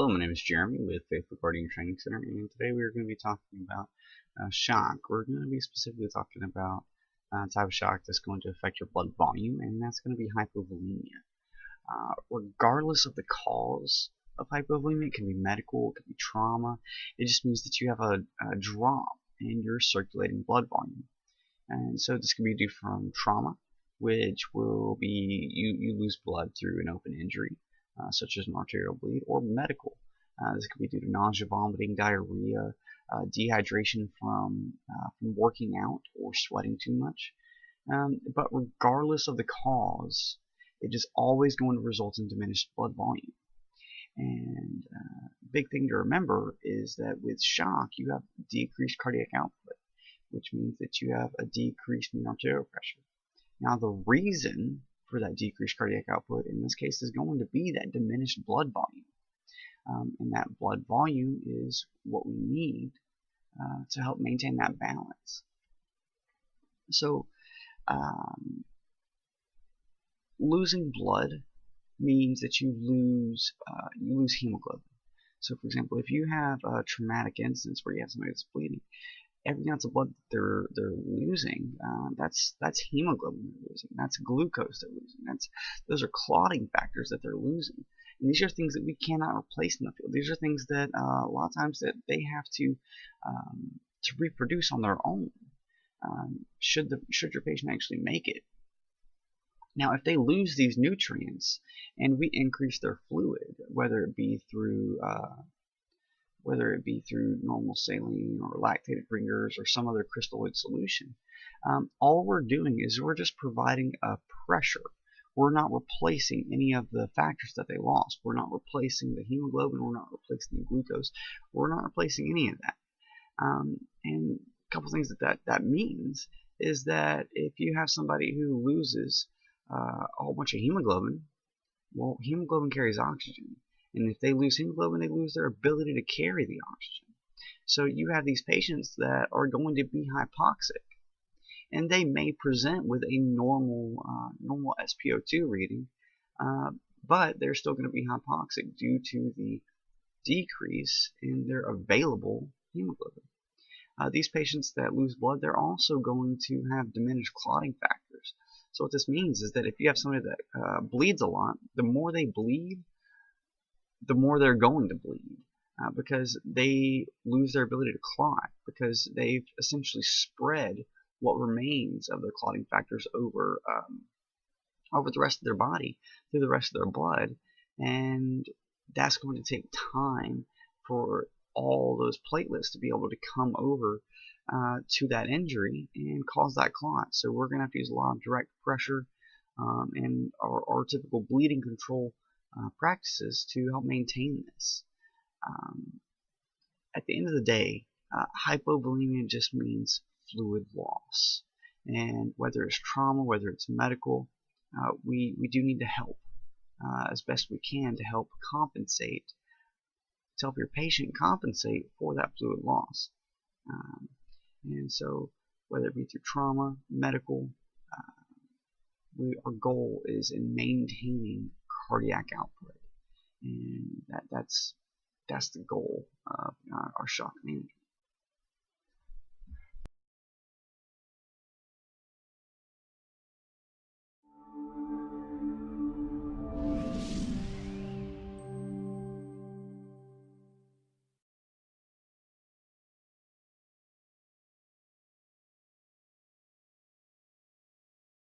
Hello, my name is Jeremy with Faithful Guardian Training Center, and today we are going to be talking about shock. We're going to be specifically talking about a type of shock that's going to affect your blood volume, and that's going to be hypovolemia. Regardless of the cause of hypovolemia, it can be medical, it can be trauma. It just means that you have a drop in your circulating blood volume. And so this can be due from trauma, which will be you lose blood through an open injury. Such as an arterial bleed, or medical. This could be due to nausea, vomiting, diarrhea, dehydration from working out or sweating too much. But regardless of the cause, it is always going to result in diminished blood volume. And big thing to remember is that with shock, you have decreased cardiac output, which means that you have a decreased mean arterial pressure. Now, the reason for that decreased cardiac output in this case is going to be that diminished blood volume. And that blood volume is what we need to help maintain that balance. So losing blood means that you lose hemoglobin. So for example, if you have a traumatic instance where you have somebody that's bleeding, every ounce of blood that they're losing, that's hemoglobin they're losing, that's glucose they're losing, those are clotting factors that they're losing. And these are things that we cannot replace in the field. These are things that a lot of times that they have to reproduce on their own. Should your patient actually make it. Now, if they lose these nutrients and we increase their fluid, whether it be through normal saline or lactated bringers or some other crystalloid solution, all we're doing is we're just providing a pressure. We're not replacing any of the factors that they lost. We're not replacing the hemoglobin. We're not replacing the glucose. We're not replacing any of that. And a couple things that means is that if you have somebody who loses a whole bunch of hemoglobin, well, hemoglobin carries oxygen. And if they lose hemoglobin, they lose their ability to carry the oxygen. So you have these patients that are going to be hypoxic, and they may present with a normal SpO2 reading, but they're still going to be hypoxic due to the decrease in their available hemoglobin. These patients that lose blood, they're also going to have diminished clotting factors. So what this means is that if you have somebody that bleeds a lot, the more they bleed, the more they're going to bleed because they lose their ability to clot, because they've essentially spread what remains of their clotting factors over the rest of their body, through the rest of their blood, and that's going to take time for all those platelets to be able to come over to that injury and cause that clot. So we're going to have to use a lot of direct pressure and our typical bleeding control practices to help maintain this. At the end of the day, hypovolemia just means fluid loss, and whether it's trauma, whether it's medical, we do need to help as best we can to help your patient compensate for that fluid loss. And so whether it be through trauma, medical, our goal is in maintaining cardiac output, and that's the goal of our shock management.